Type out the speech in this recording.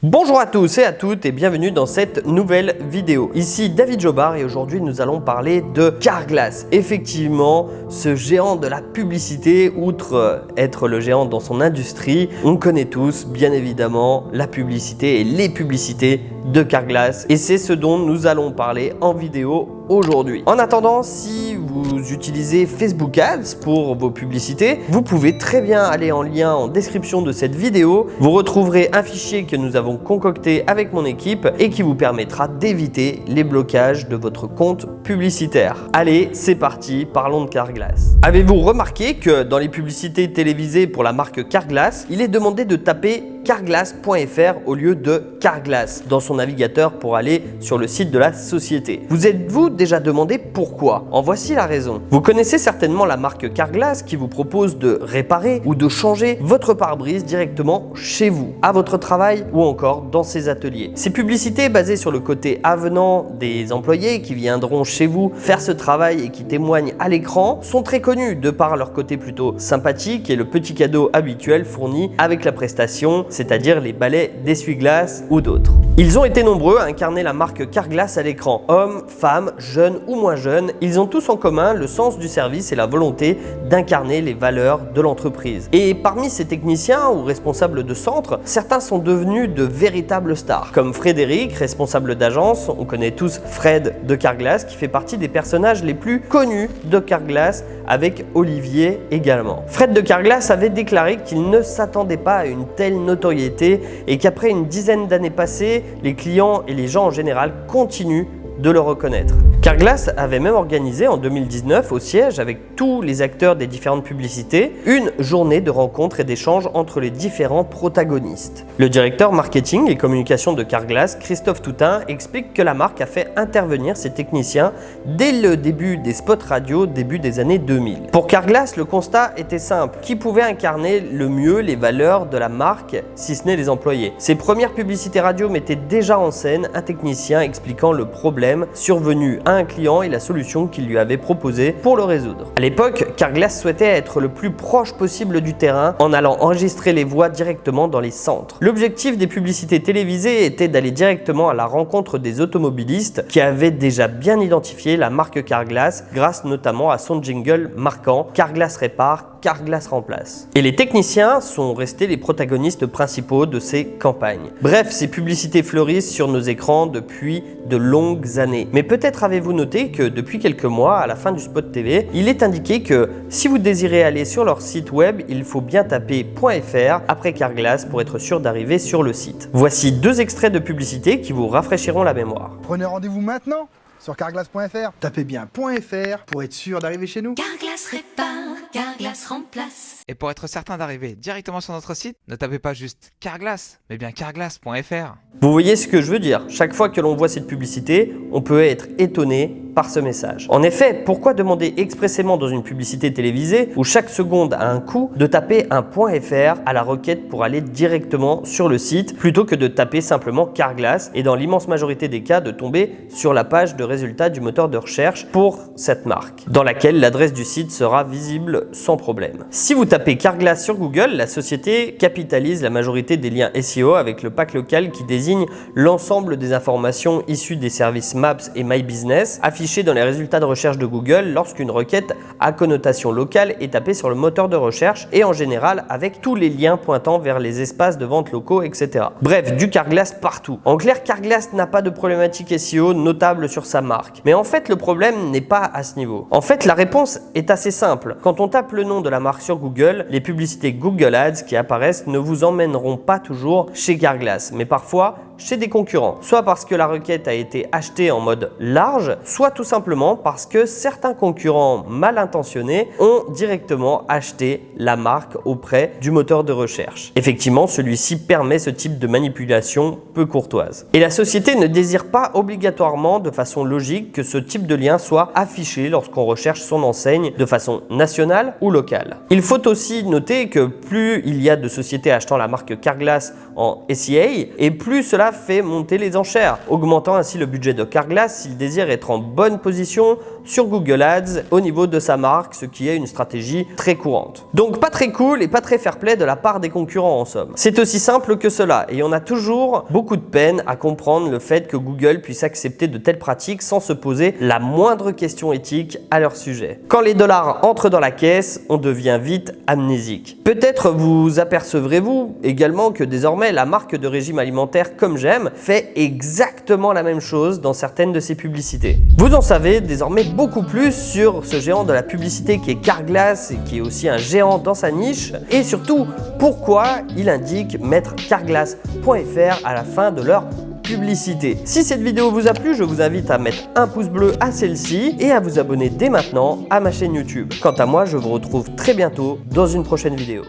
Bonjour à tous et à toutes et bienvenue dans cette nouvelle vidéo. Ici David Jobard et aujourd'hui nous allons parler de Carglass. Effectivement, ce géant de la publicité, outre être le géant dans son industrie, on connaît tous bien évidemment la publicité et les publicités de Carglass et c'est ce dont nous allons parler en vidéo aujourd'hui. En attendant, si vous utilisez Facebook Ads pour vos publicités, vous pouvez très bien aller en lien en description de cette vidéo. Vous retrouverez un fichier que nous avons concocté avec mon équipe et qui vous permettra d'éviter les blocages de votre compte publicitaire. Allez, c'est parti, parlons de Carglass. Avez-vous remarqué que dans les publicités télévisées pour la marque Carglass, il est demandé de taper carglass.fr au lieu de Carglass dans son navigateur pour aller sur le site de la société. Vous êtes-vous déjà demandé pourquoi? En voici la raison. Vous connaissez certainement la marque Carglass qui vous propose de réparer ou de changer votre pare-brise directement chez vous, à votre travail ou encore dans ses ateliers. Ces publicités basées sur le côté avenant des employés qui viendront chez vous faire ce travail et qui témoignent à l'écran sont très connues de par leur côté plutôt sympathique et le petit cadeau habituel fourni avec la prestation, c'est-à-dire les balais d'essuie-glace ou d'autres. Ils ont été nombreux à incarner la marque Carglass à l'écran. Hommes, femmes, jeunes ou moins jeunes, ils ont tous en commun le sens du service et la volonté d'incarner les valeurs de l'entreprise. Et parmi ces techniciens ou responsables de centre, certains sont devenus de véritables stars. Comme Frédéric, responsable d'agence, on connaît tous Fred de Carglass qui fait partie des personnages les plus connus de Carglass avec Olivier également. Fred de Carglass avait déclaré qu'il ne s'attendait pas à une telle notoriété et qu'après une dizaine d'années passées, les clients et les gens en général continuent de le reconnaître. Carglass avait même organisé en 2019 au siège avec tous les acteurs des différentes publicités une journée de rencontres et d'échanges entre les différents protagonistes. Le directeur marketing et communication de Carglass, Christophe Toutain, explique que la marque a fait intervenir ses techniciens dès le début des spots radio début des années 2000. Pour Carglass, le constat était simple. Qui pouvait incarner le mieux les valeurs de la marque si ce n'est les employés? Ses premières publicités radio mettaient déjà en scène un technicien expliquant le problème survenu à un client et la solution qu'il lui avait proposée pour le résoudre. À l'époque, Carglass souhaitait être le plus proche possible du terrain en allant enregistrer les voix directement dans les centres. L'objectif des publicités télévisées était d'aller directement à la rencontre des automobilistes qui avaient déjà bien identifié la marque Carglass grâce notamment à son jingle marquant « Carglass répare, Carglass remplace ». Et les techniciens sont restés les protagonistes principaux de ces campagnes. Bref, ces publicités fleurissent sur nos écrans depuis de longues années. Mais peut-être avez-vous noté que depuis quelques mois, à la fin du spot TV, il est indiqué que si vous désirez aller sur leur site web, il faut bien taper .fr après Carglass pour être sûr d'arriver sur le site. Voici deux extraits de publicité qui vous rafraîchiront la mémoire. Prenez rendez-vous maintenant sur carglass.fr. Tapez bien .fr pour être sûr d'arriver chez nous. Carglass répare, Carglass remplace. Et pour être certain d'arriver directement sur notre site, ne tapez pas juste Carglass, mais bien carglass.fr. Vous voyez ce que je veux dire? Chaque fois que l'on voit cette publicité, on peut être étonné par ce message. En effet, pourquoi demander expressément dans une publicité télévisée où chaque seconde a un coût de taper un .fr à la requête pour aller directement sur le site plutôt que de taper simplement Carglass et dans l'immense majorité des cas de tomber sur la page de résultats du moteur de recherche pour cette marque, dans laquelle l'adresse du site sera visible sans problème. Si vous tapez Carglass sur Google, la société capitalise la majorité des liens SEO avec le pack local qui désigne l'ensemble des informations issues des services Maps et My Business affichées dans les résultats de recherche de Google lorsqu'une requête à connotation locale est tapée sur le moteur de recherche et en général avec tous les liens pointant vers les espaces de vente locaux, etc. Bref, du Carglass partout. En clair, Carglass n'a pas de problématique SEO notable sur sa marque. Mais en fait, le problème n'est pas à ce niveau. En fait, la réponse est assez simple. Quand on tape le nom de la marque sur Google, les publicités Google Ads qui apparaissent ne vous emmèneront pas toujours chez Carglass, mais parfois chez des concurrents. Soit parce que la requête a été achetée en mode large, soit tout simplement parce que certains concurrents mal intentionnés ont directement acheté la marque auprès du moteur de recherche. Effectivement, celui-ci permet ce type de manipulation peu courtoise. Et la société ne désire pas obligatoirement de façon logique que ce type de lien soit affiché lorsqu'on recherche son enseigne de façon nationale ou locale. Il faut aussi noter que plus il y a de sociétés achetant la marque Carglass en SEA et plus cela fait monter les enchères, augmentant ainsi le budget de Carglass s'il désire être en bonne bonne position sur Google Ads au niveau de sa marque, ce qui est une stratégie très courante. Donc pas très cool et pas très fair-play de la part des concurrents en somme. C'est aussi simple que cela et on a toujours beaucoup de peine à comprendre le fait que Google puisse accepter de telles pratiques sans se poser la moindre question éthique à leur sujet. Quand les dollars entrent dans la caisse, on devient vite amnésique. Peut-être vous apercevrez-vous également que désormais la marque de régime alimentaire Comme J'aime fait exactement la même chose dans certaines de ses publicités. Vous en savez désormais beaucoup plus sur ce géant de la publicité qui est Carglass et qui est aussi un géant dans sa niche et surtout pourquoi il indique mettre carglass.fr à la fin de leur publicité. Si cette vidéo vous a plu, je vous invite à mettre un pouce bleu à celle-ci et à vous abonner dès maintenant à ma chaîne YouTube. Quant à moi, je vous retrouve très bientôt dans une prochaine vidéo.